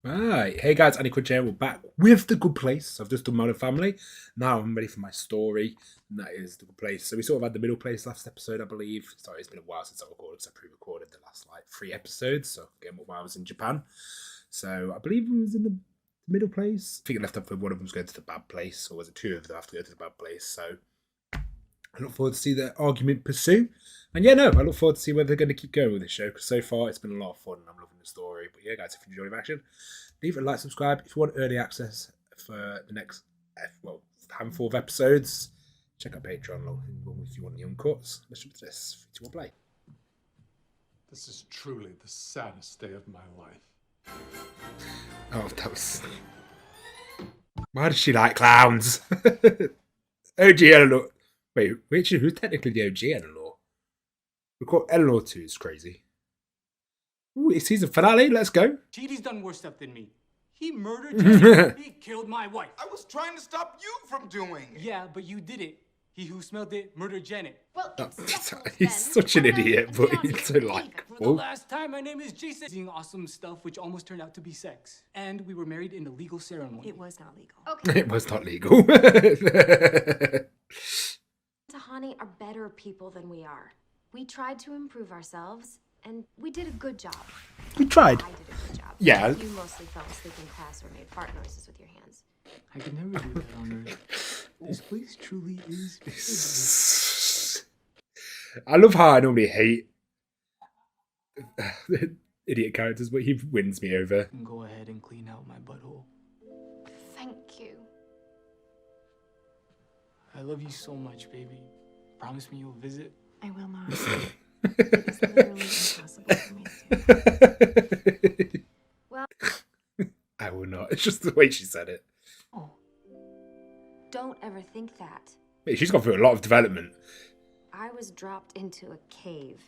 Alright, hey guys, AniCrunch here. We're back with The Good Place. I've just done Modern Family. Now I'm ready for my story, and that is The Good Place. So we sort of had the middle place last episode, I believe. Sorry, it's been a while since I recorded, because I pre-recorded the last, 3 episodes. So, again, while I was in Japan. So, I believe we was in the middle place. I think it left off with one of them's going to the bad place, or was it two of them have to go to the bad place? So, I look forward to see the argument pursue. And yeah, no, I look forward to see whether they're going to keep going with this show, because so far it's been a lot of fun and I'm loving the story. But yeah, guys, if you enjoy the action, leave a like, subscribe. If you want early access for the next, handful of episodes, check out Patreon if you want the uncuts. Let's jump to this. 3, 2, 1, play. This is truly the saddest day of my life. Oh, that was... Why does she like clowns? OG Eleanor. Wait, who's technically the OG Eleanor? We call Eleanor 2 is crazy. Ooh, it's season finale. Let's go. Chidi's done worse stuff than me. He murdered Jenny. He killed my wife. I was trying to stop you from doing it. Yeah, but you did it. He who smelled it murdered Janet. Well, He's such an idiot, but he's so For the likable. last time, my name is Jason. Seeing awesome stuff, which almost turned out to be sex. And we were married in a legal ceremony. it was not legal. Okay. It was not legal. Tahani are better people than we are. We tried to improve ourselves, and we did a good job. We tried. I did a good job. Yeah. You mostly fell asleep in class or made fart noises with your hands. I could never do that on Earth. This place truly is. I love how I normally hate idiot characters, but he wins me over. Can go ahead and clean out my butthole. Thank you. I love you so much, baby. Promise me you'll visit. I will not. It's literally impossible for me to. Well, I will not. It's just the way she said it. oh, don't ever think that. Mate, she's gone through a lot of development. I was dropped into a cave,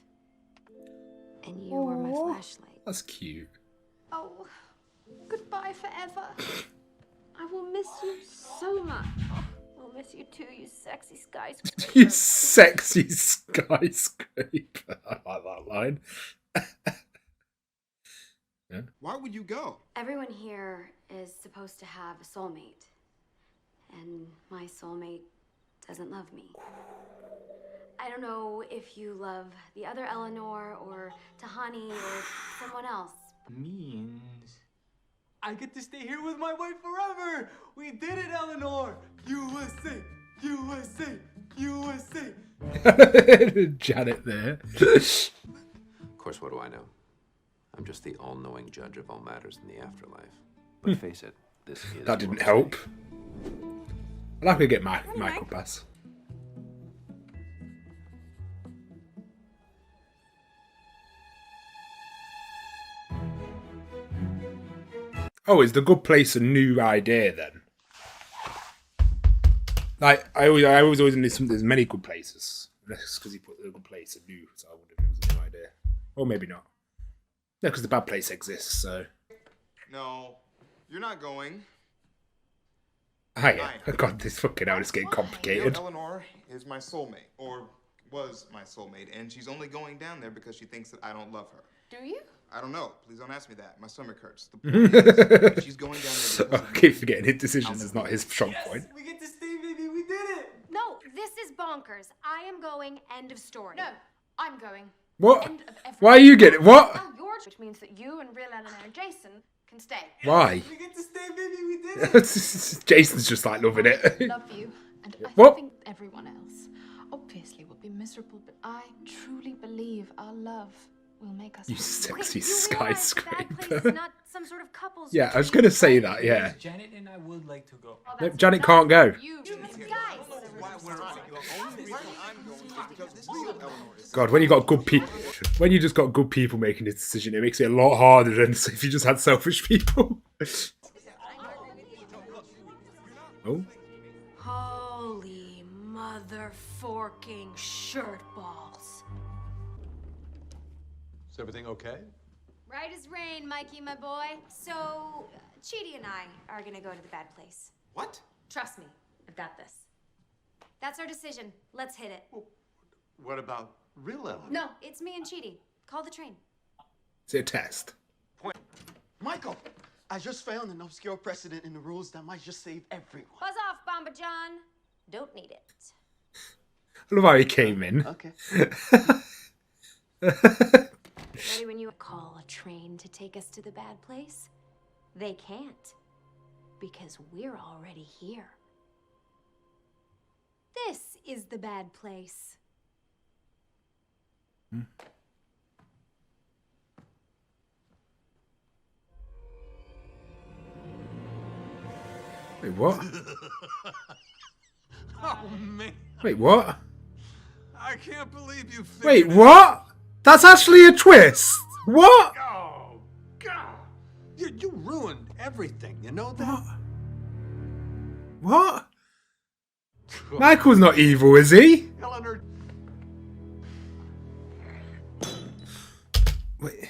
and you were my flashlight. That's cute. Oh, goodbye forever. I will miss you so much. I'll miss you too, you sexy skyscraper. You sexy skyscraper. I like that line. Yeah. Why would you go? Everyone here is supposed to have a soulmate, and my soulmate doesn't love me. I don't know if you love the other Eleanor or Tahani or someone else. Means I get to stay here with my wife forever. We did it, Eleanor. USA, USA, USA. Janet there. Of course, what do I know? I'm just the all-knowing judge of all matters in the afterlife. But face it, this is... That didn't help. I'll have to get my compass. Oh, is The Good Place a new idea then? Like, I always knew there's many good places. That's because he put The Good Place a new, so I wonder if it was a new idea. Or maybe not. No, because the bad place exists, so. No, you're not going. Hiya. Oh God, this fucking hell is getting complicated. Eleanor is my soulmate, or was my soulmate, and she's only going down there because she thinks that I don't love her. Do you? I don't know. Please don't ask me that. My stomach hurts. The point is, she's going down there because I keep forgetting his decisions is not his strong point. We get to stay, baby. We did it. No, this is bonkers. I am going. End of story. No, I'm going. What? End of everything. Why are you getting what? Now you're, which means that you and real Eleanor and Jason can stay. Why? We get to stay, baby. We did it. Jason's just like loving it. Love you, and I What? think everyone else obviously will be miserable, but I truly believe our love will make us You happy. sexy You realize that place skyscraper. is not some sort of couple's Yeah, I was retreat, gonna say right? that. Yeah. Janet and I would like to go. Well, No, that's Janet not can't go. You guys. why we're not. The only reason I'm going is because real Eleanor is. God, when you got good people, when you just got good people making this decision, it makes it a lot harder than if you just had selfish people. Oh. Holy mother forking shirt balls. Is everything okay? Right as rain, Mikey, my boy. So, Chidi and I are gonna go to the bad place. What? Trust me, I've got this. That's our decision. Let's hit it. What about real Eleanor? No, it's me and Chidi. Call the train. Is it a test? Michael, I just found an obscure precedent in the rules that might just save everyone. Buzz off, Bomba John. Don't need it. I love how he came in. Okay. Ready when you call a train to take us to the bad place? They can't. Because we're already here. This is the bad place. Wait, what? Oh, man. Wait, what? I can't believe you Wait, figured what? That's actually a twist. What? Oh, God. You ruined everything, you know that? What? Michael's not evil, is he? Eleanor. Wait.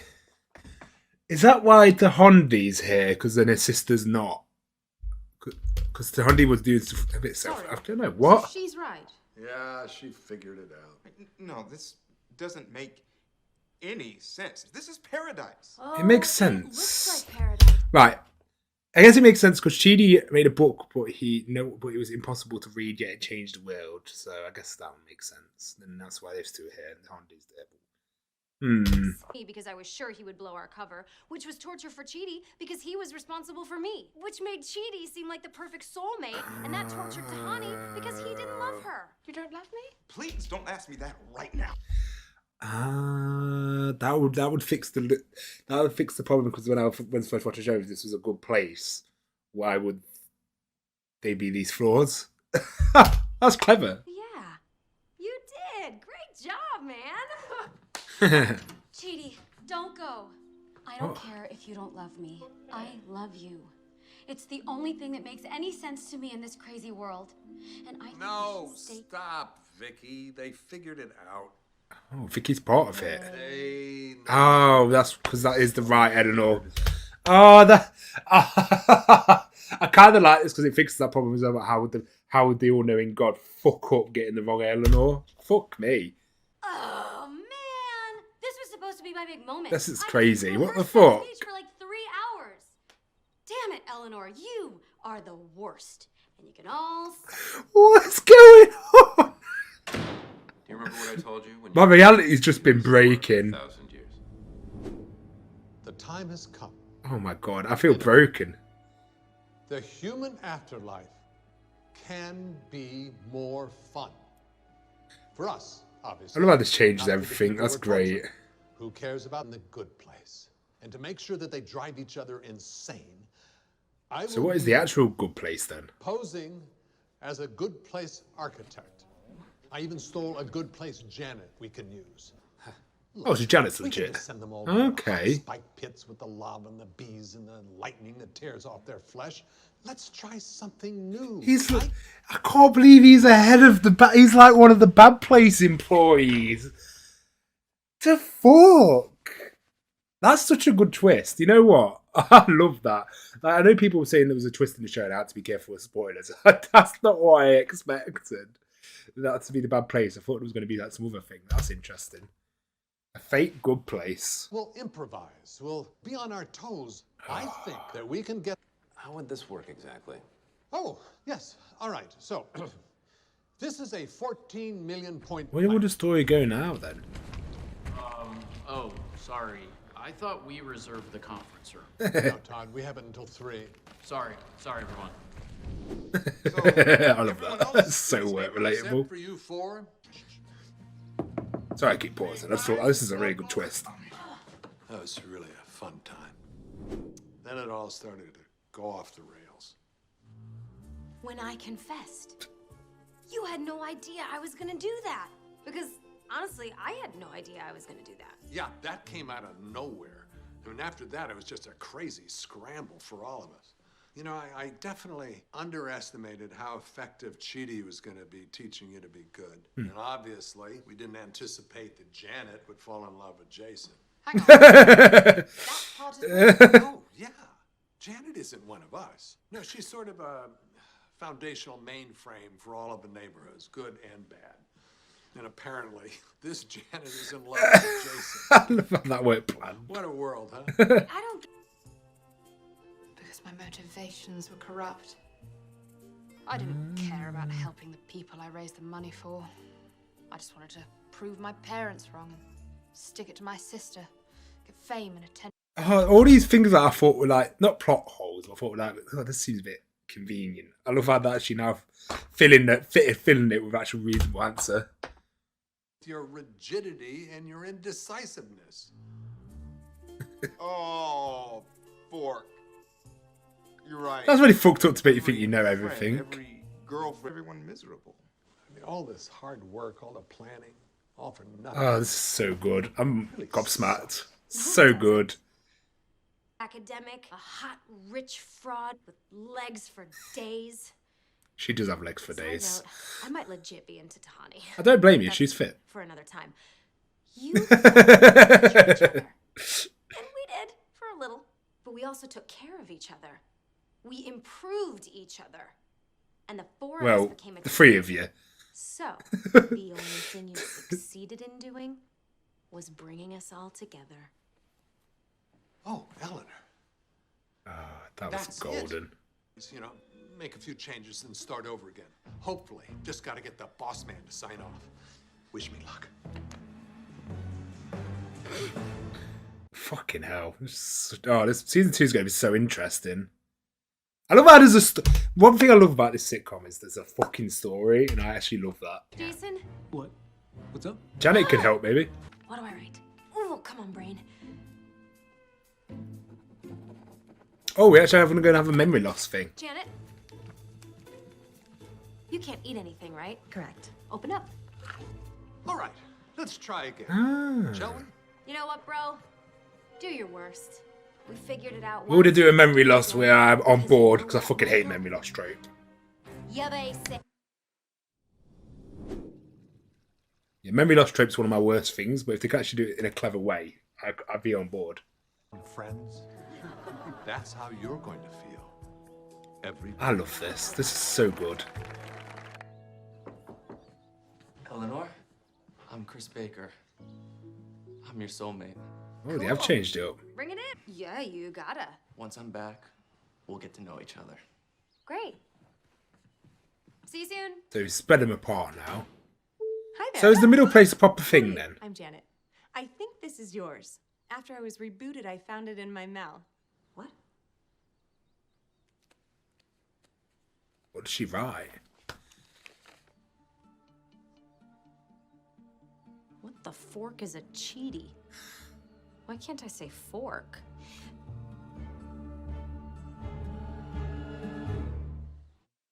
Is that why the Hondi's here? Because then his sister's not? Because the Hondi was doing stuff a bit self. I don't know. What? So she's right. Yeah, she figured it out. No, this doesn't make any sense. This is paradise. It makes It sense. looks like paradise. Right. I guess it makes sense because Chidi made a book, but it was impossible to read yet it changed the world. So I guess that would make sense. And that's why they're still here and the Hondi's there. Me because I was sure he would blow our cover, which was torture for Chidi because he was responsible for me, which made Chidi seem like the perfect soulmate, and that tortured Tahani because he didn't love her. You don't love me? Please don't ask me that right now. That would fix the problem because when I first watched the show, if this was a good place, why would they be these flaws? That's clever. Yeah, you did. Great job, man. Chidi, don't go. I don't care if you don't love me. I love you. It's the only thing that makes any sense to me in this crazy world. And I think No, we should stay. stop, Vicky. They figured it out. Oh, Vicky's part of it. They... Oh, that's because that is the right Eleanor. Oh, that. I kind of like this because it fixes that problem as well. About how would the all-knowing God fuck up getting the wrong Eleanor? Fuck me. Oh man, this was supposed to be my big moment. This is I crazy. What the rehearsed that fuck? speech for like 3 hours. Damn it, Eleanor, you are the worst, and you can all. What's going on? Do you remember what I told you? When My reality's just been breaking. 1,000 years. The time has come. Oh my god, I feel broken. The human afterlife can be more fun. For us, obviously. I love how this changes Not for the everything. people That's we're torturing. great. Who cares about the good place? And to make sure that they drive each other insane, I So will what is be the actual good place then? posing as a good place architect. I even stole a good place Janet we can use. Oh, so Janet's We can legit. just send them all to the Okay. hot spike pits with the lava and the bees and the lightning that tears off their flesh. Let's try something new. He's. right? I can't believe he's ahead of the. He's like one of the bad place employees. The fuck? That's such a good twist. You know what? I love that. Like, I know people were saying there was a twist in the show and I had to be careful with spoilers. That's not what I expected. That to be the bad place. I thought it was going to be that some other thing. That's interesting. A fake good place. We'll improvise. We'll be on our toes. I think that we can get. How would this work exactly? Oh, yes. All right. So, this is a 14 million point. Where would the story go now then? Oh, sorry. I thought we reserved the conference room. No, Todd, we have it until 3. Sorry, everyone. I love that. That's so work relatable. For you 4. Sorry, I keep pausing. I just thought this is a really good twist. That was really a fun time. Then it all started to go off the rails. When I confessed, you had no idea I was gonna do that. Because honestly, I had no idea I was gonna do that. Yeah, that came out of nowhere. I mean, after that, it was just a crazy scramble for all of us. You know, I definitely underestimated how effective Chidi was going to be teaching you to be good. And obviously, we didn't anticipate that Janet would fall in love with Jason. Hang on. That part is Oh, yeah. Janet isn't one of us. No, she's sort of a foundational mainframe for all of the neighborhoods, good and bad. And apparently, this Janet is in love with Jason. I love how that worked planned. What a world, huh? I don't. because my motivations were corrupt. I didn't care about helping the people I raised the money for. I just wanted to prove my parents wrong and stick it to my sister, get fame and attention. All these things that I thought were like, not plot holes, I thought were like, oh, this seems a bit convenient. I love how that actually now filling it with actual reasonable answer. Your rigidity and your indecisiveness. Oh, Fork. You're right. That's really fucked up to make you think you know everything. Every girlfriend, everyone miserable. I mean, all this hard work, all the planning, all for nothing. Oh, this is so good. I'm gobsmacked. So good. Academic, a hot, rich fraud with legs for days. She does have legs for Side days. note, I might legit be into Tahani. I don't blame you. She's fit. For another time. You each other. And we did, for a little. But we also took care of each other. We improved each other. And the four of us Well, became a the three of you. So, the only thing you succeeded in doing was bringing us all together. Oh, Eleanor. That was That's golden. You know, make a few changes and start over again. Hopefully. Just got to get the boss man to sign off. Wish me luck. Fucking hell. This season 2 is going to be so interesting. I love how there's one thing I love about this sitcom is there's a fucking story, and I actually love that. Jason? What? What's up? Janet could help, maybe. What do I write? Oh, come on, brain. Oh, we actually going to have a memory loss thing. Janet? You can't eat anything, right? Correct. Open up. All right, let's try again. Ah. Shall we? You know what, bro? Do your worst. We figured it out. We would do a memory loss where I'm on board, because I fucking hate memory loss trope. Yeah, they say. Yeah, memory loss trope's one of my worst things, but if they can actually do it in a clever way, I'd be on board. Friends, that's how you're going to feel. Every I love this. This is so good. Eleanor, I'm Chris Baker. I'm your soulmate. Oh, they have changed it up. Bring it in. Yeah, you gotta. Once I'm back, we'll get to know each other. Great. See you soon. So we spread them apart now. Hi there. So is the middle place a proper thing then? I'm Janet. I think this is yours. After I was rebooted, I found it in my mouth. What? What did she write? What the fork is a cheaty? Why can't I say fork?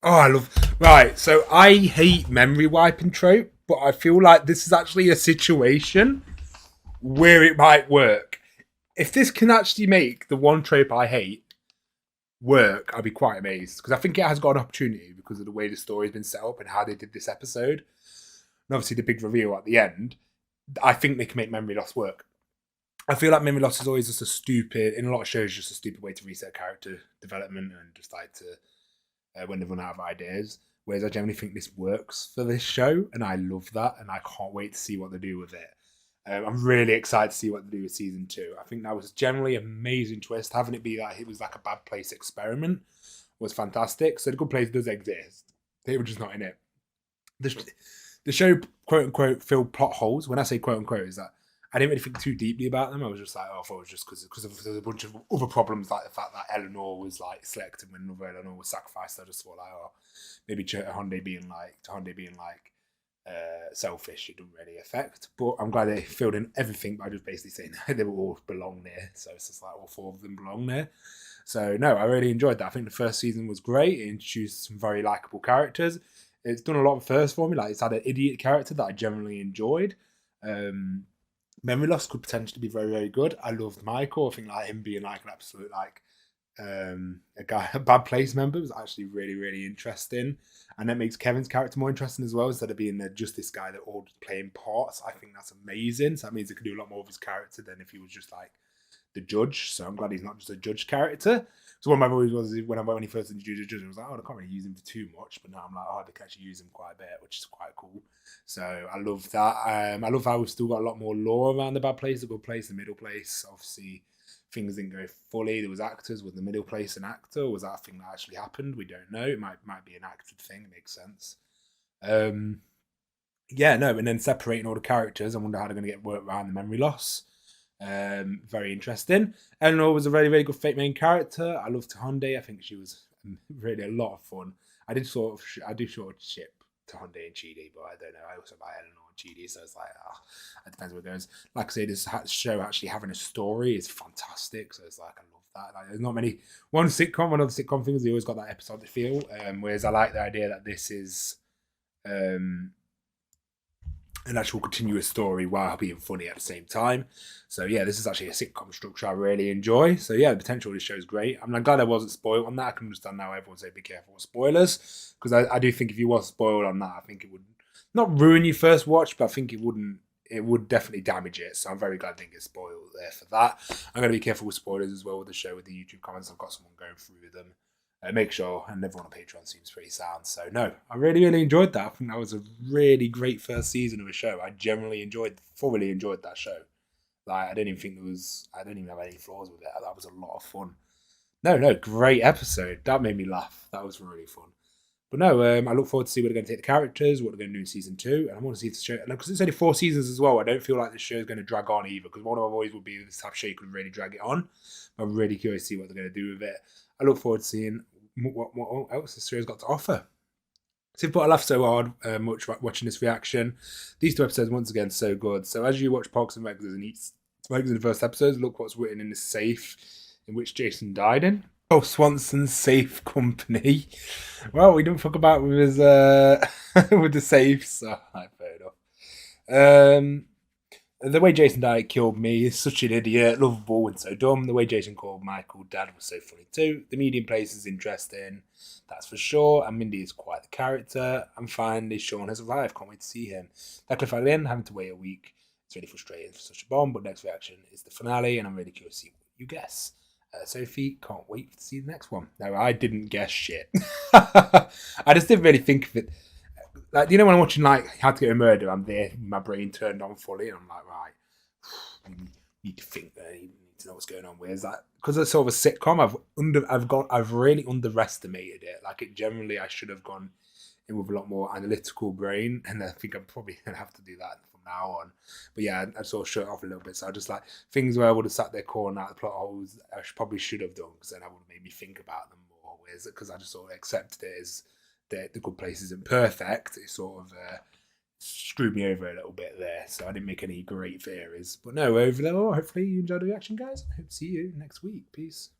Oh, I love... Right, so I hate memory wiping trope, but I feel like this is actually a situation where it might work. If this can actually make the one trope I hate work, I'll be quite amazed. Because I think it has got an opportunity because of the way the story's been set up and how they did this episode. And obviously the big reveal at the end. I think they can make memory loss work. I feel like memory loss is always just a stupid, in a lot of shows, just a stupid way to reset character development and just like to, when they've run out of ideas. Whereas I generally think this works for this show, and I love that, and I can't wait to see what they do with it. I'm really excited to see what they do with season 2. I think that was generally an amazing twist. Having it be that it was like a bad place experiment was fantastic. So the good place does exist. They were just not in it. The show, quote unquote, filled plot holes. When I say quote unquote, is that I didn't really think too deeply about them. I was just like, oh, I thought it was just because there's a bunch of other problems, like the fact that Eleanor was like selected when another Eleanor was sacrificed. I just thought like, oh, maybe Hyundai being like selfish, it didn't really affect. But I'm glad they filled in everything by just basically saying they will all belong there. So it's just like all 4 of them belong there. So no, I really enjoyed that. I think the first season was great. It introduced some very likable characters. It's done a lot of first for me. Like it's had an idiot character that I generally enjoyed. Memory loss could potentially be very, very good. I loved Michael. I think like him being like an absolute like a bad place member was actually really, really interesting. And that makes Kevin's character more interesting as well, instead of being just this guy that all playing parts. I think that's amazing. So that means they could do a lot more of his character than if he was just like the judge. So I'm glad he's not just a judge character. So one of my worries was when he first introduced the judge, I was like, oh, I can't really use him for too much. But now I'm like, oh, they can actually use him quite a bit, which is quite cool. So I love that. I love how we've still got a lot more lore around the bad place, the good place, the middle place. Obviously, things didn't go fully. There was actors. Was the middle place an actor? Or was that a thing that actually happened? We don't know. It might be an acted thing. It makes sense. Yeah, no, and then separating all the characters. I wonder how they're going to get worked around the memory loss. Very interesting. Eleanor was a very, very good fake main character. I loved Hyundai. I think she was really a lot of fun. I do sort of ship to Hyundai and Chidi, but I don't know. I also like Eleanor and Chidi, so it's like, it depends where it goes. Like I say, this show actually having a story is fantastic, so it's like, I love that. Like, there's not many, one of the sitcom things, they always got that episodic feel, whereas I like the idea that this is an actual continuous story while being funny at the same time. So yeah, this is actually a sitcom structure I really enjoy. So yeah, the potential of this show is great. I'm glad I wasn't spoiled on that. I can understand now everyone say be careful with spoilers, because I do think if you was spoiled on that, I think it would not ruin your first watch, but I think it would definitely damage it. So I'm very glad I didn't get spoiled there for that. I'm going to be careful with spoilers as well with the show, with the YouTube comments. I've got someone going through them. Make sure, and everyone on Patreon seems pretty sound. So no, I really, really enjoyed that. I think that was a really great first season of a show. I thoroughly enjoyed that show. Like, I didn't even have any flaws with it. That was a lot of fun. No, great episode. That made me laugh. That was really fun. But no, I look forward to see where they're going to take the characters, what they're going to do in season 2, and I want to see if the show, because it's only 4 seasons as well. I don't feel like the show is going to drag on either, because one of my worries would be this type of show you could really drag it on. I'm really curious to see what they're going to do with it. I look forward to seeing what else this show's got to offer. So if I laughed so hard much watching this reaction, these 2 episodes once again so good. So as you watch Parks and Recs and eat Recs in the first episode, look what's written in the safe in which Jason died in. Oh, Swanson's Safe Company. Well, we didn't fuck about with his with the safe, so fair enough. The way Jason died killed me. He's such an idiot, lovable and so dumb. The way Jason called Michael Dad was so funny too. The medium place is interesting, that's for sure. And Mindy is quite the character. And finally, Sean has arrived. Can't wait to see him. That cliffhanger in, having to wait a week. It's really frustrating for such a bomb, but next reaction is the finale, and I'm really curious to see what you guess. Sophie, can't wait to see the next one. No, I didn't guess shit. I just didn't really think of it. Like, you know, when I'm watching like How to Get a Murder, I'm there, my brain turned on fully, and I'm like, right, you need to think there, you need to know what's going on. Whereas that, because it's sort of a sitcom, I've really underestimated it. Like, it generally, I should have gone in with a lot more analytical brain, and I think I'm probably gonna have to do that from now on. But yeah, I sort of shut it off a little bit. So I just like things where I would have sat there calling out the plot holes, I probably should have done, because then I would have made me think about them more. Whereas, because I just sort of accepted it as the Good Place isn't perfect, it sort of screwed me over a little bit there. So I didn't make any great theories. But no, overall, hopefully you enjoyed the reaction, guys. I hope to see you next week. Peace.